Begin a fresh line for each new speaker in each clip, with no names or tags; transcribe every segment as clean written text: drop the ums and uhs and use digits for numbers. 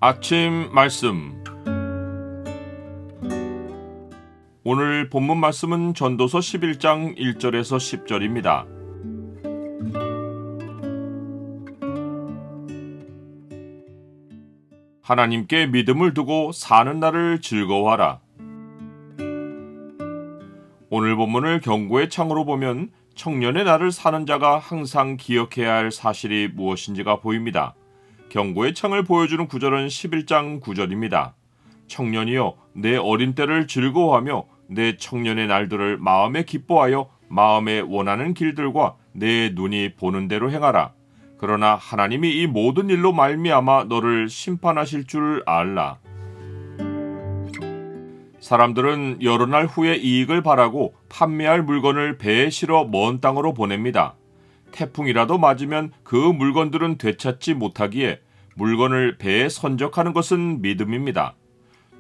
아침 말씀. 오늘 본문 말씀은 전도서 11장 1절에서 10절입니다. 하나님께 믿음을 두고 사는 날을 즐거워하라. 오늘 본문을 경고의 창으로 보면 청년의 날을 사는 자가 항상 기억해야 할 사실이 무엇인지가 보입니다. 경고의 창을 보여주는 구절은 11장 9절입니다. 청년이여, 내 어린 때를 즐거워하며 내 청년의 날들을 마음에 기뻐하여 마음에 원하는 길들과 내 눈이 보는 대로 행하라. 그러나 하나님이 이 모든 일로 말미암아 너를 심판하실 줄 알라. 사람들은 여러 날 후에 이익을 바라고 판매할 물건을 배에 실어 먼 땅으로 보냅니다. 태풍이라도 맞으면 그 물건들은 되찾지 못하기에 물건을 배에 선적하는 것은 믿음입니다.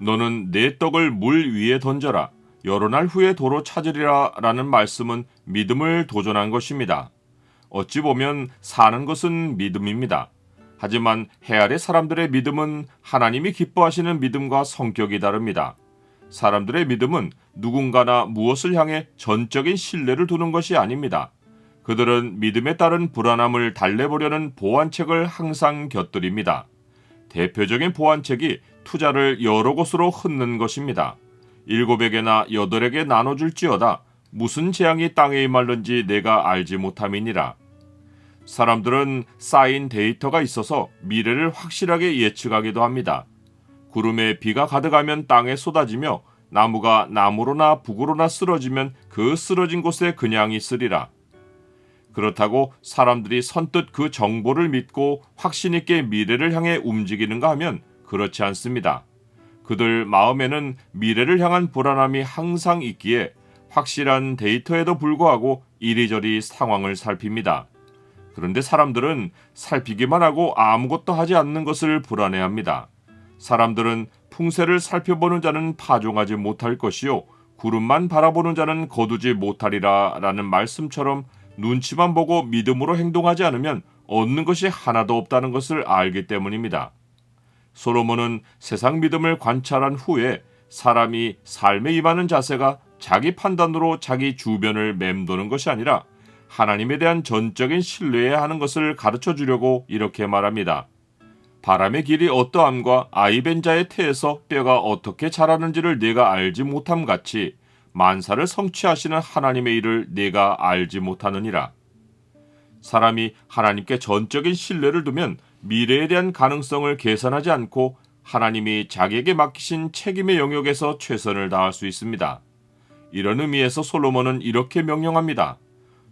너는 내 떡을 물 위에 던져라. 여러 날 후에 도로 찾으리라 라는 말씀은 믿음을 도전한 것입니다. 어찌 보면 사는 것은 믿음입니다. 하지만 해 아래 사람들의 믿음은 하나님이 기뻐하시는 믿음과 성격이 다릅니다. 사람들의 믿음은 누군가나 무엇을 향해 전적인 신뢰를 두는 것이 아닙니다. 그들은 믿음에 따른 불안함을 달래보려는 보완책을 항상 곁들입니다. 대표적인 보완책이 투자를 여러 곳으로 흩는 것입니다. 7에게나 8에게 나눠줄지어다 무슨 재앙이 땅에 임할는지 내가 알지 못함이니라. 사람들은 쌓인 데이터가 있어서 미래를 확실하게 예측하기도 합니다. 구름에 비가 가득하면 땅에 쏟아지며 나무가 나무로나 북으로나 쓰러지면 그 쓰러진 곳에 그냥 있으리라. 그렇다고 사람들이 선뜻 그 정보를 믿고 확신 있게 미래를 향해 움직이는가 하면 그렇지 않습니다. 그들 마음에는 미래를 향한 불안함이 항상 있기에 확실한 데이터에도 불구하고 이리저리 상황을 살핍니다. 그런데 사람들은 살피기만 하고 아무것도 하지 않는 것을 불안해합니다. 사람들은 풍세를 살펴보는 자는 파종하지 못할 것이요 구름만 바라보는 자는 거두지 못하리라 라는 말씀처럼 눈치만 보고 믿음으로 행동하지 않으면 얻는 것이 하나도 없다는 것을 알기 때문입니다. 솔로몬은 세상 믿음을 관찰한 후에 사람이 삶에 임하는 자세가 자기 판단으로 자기 주변을 맴도는 것이 아니라 하나님에 대한 전적인 신뢰해야 하는 것을 가르쳐 주려고 이렇게 말합니다. 바람의 길이 어떠함과 아이벤 자의 태에서 뼈가 어떻게 자라는지를 네가 알지 못함 같이 만사를 성취하시는 하나님의 일을 네가 알지 못하느니라. 사람이 하나님께 전적인 신뢰를 두면 미래에 대한 가능성을 계산하지 않고 하나님이 자기에게 맡기신 책임의 영역에서 최선을 다할 수 있습니다. 이런 의미에서 솔로몬은 이렇게 명령합니다.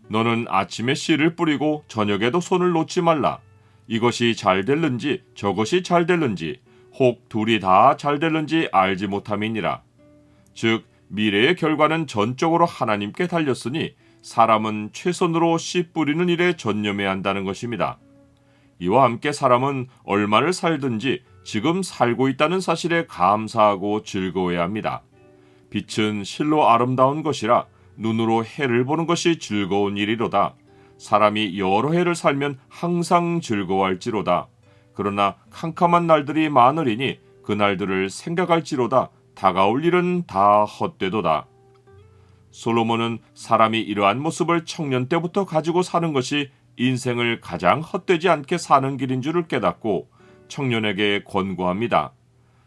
너는 아침에 씨를 뿌리고 저녁에도 손을 놓지 말라. 이것이 잘 될는지 저것이 잘 될는지 혹 둘이 다 잘 될는지 알지 못함이니라. 즉 미래의 결과는 전적으로 하나님께 달렸으니 사람은 최선으로 씨 뿌리는 일에 전념해야 한다는 것입니다. 이와 함께 사람은 얼마를 살든지 지금 살고 있다는 사실에 감사하고 즐거워해야 합니다. 빛은 실로 아름다운 것이라 눈으로 해를 보는 것이 즐거운 일이로다. 사람이 여러 해를 살면 항상 즐거워할지로다. 그러나 캄캄한 날들이 많으리니 그 날들을 생각할지로다. 다가올 일은 다 헛되도다. 솔로몬은 사람이 이러한 모습을 청년 때부터 가지고 사는 것이 인생을 가장 헛되지 않게 사는 길인 줄을 깨닫고 청년에게 권고합니다.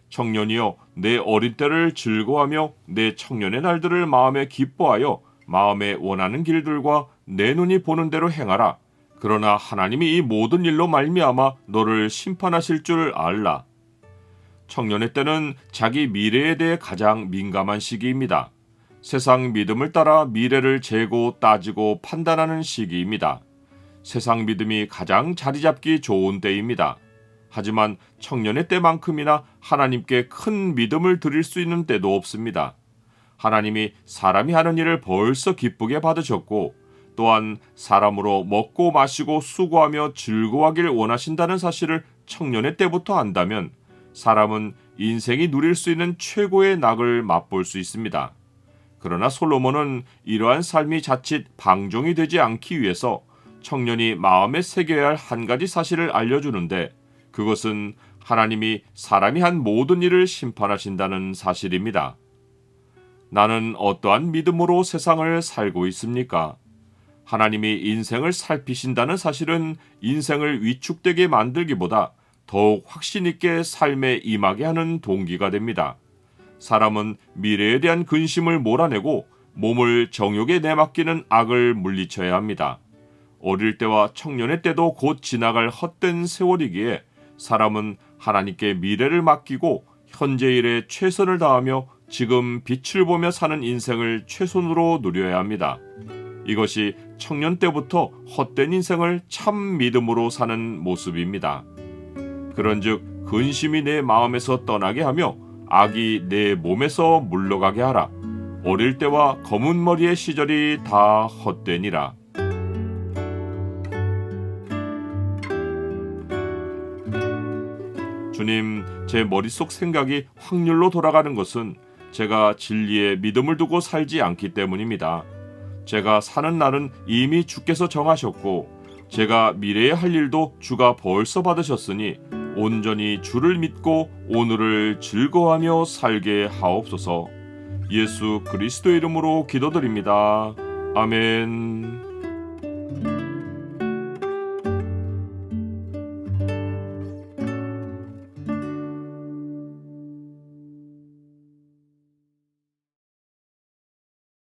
청년이여, 내 어린 때를 즐거워하며 내 청년의 날들을 마음에 기뻐하여 마음에 원하는 길들과 내 눈이 보는 대로 행하라. 그러나 하나님이 이 모든 일로 말미암아 너를 심판하실 줄 알라. 청년의 때는 자기 미래에 대해 가장 민감한 시기입니다. 세상 믿음을 따라 미래를 재고 따지고 판단하는 시기입니다. 세상 믿음이 가장 자리 잡기 좋은 때입니다. 하지만 청년의 때만큼이나 하나님께 큰 믿음을 드릴 수 있는 때도 없습니다. 하나님이 사람이 하는 일을 벌써 기쁘게 받으셨고 또한 사람으로 먹고 마시고 수고하며 즐거워하길 원하신다는 사실을 청년의 때부터 안다면 사람은 인생이 누릴 수 있는 최고의 낙을 맛볼 수 있습니다. 그러나 솔로몬은 이러한 삶이 자칫 방종이 되지 않기 위해서 청년이 마음에 새겨야 할 한 가지 사실을 알려주는데 그것은 하나님이 사람이 한 모든 일을 심판하신다는 사실입니다. 나는 어떠한 믿음으로 세상을 살고 있습니까? 하나님이 인생을 살피신다는 사실은 인생을 위축되게 만들기보다 더욱 확신 있게 삶에 임하게 하는 동기가 됩니다. 사람은 미래에 대한 근심을 몰아내고 몸을 정욕에 내맡기는 악을 물리쳐야 합니다. 어릴 때와 청년의 때도 곧 지나갈 헛된 세월이기에 사람은 하나님께 미래를 맡기고 현재 일에 최선을 다하며 지금 빛을 보며 사는 인생을 최선으로 누려야 합니다. 이것이 청년 때부터 헛된 인생을 참 믿음으로 사는 모습입니다. 그런즉 근심이 내 마음에서 떠나게 하며 악이 내 몸에서 물러가게 하라. 어릴 때와 검은 머리의 시절이 다 헛되니라. 주님, 제 머릿속 생각이 확률로 돌아가는 것은 제가 진리에 믿음을 두고 살지 않기 때문입니다. 제가 사는 날은 이미 주께서 정하셨고 제가 미래에 할 일도 주가 벌써 받으셨으니 온전히 주를 믿고 오늘을 즐거워하며 살게 하옵소서. 예수 그리스도 이름으로 기도드립니다. 아멘.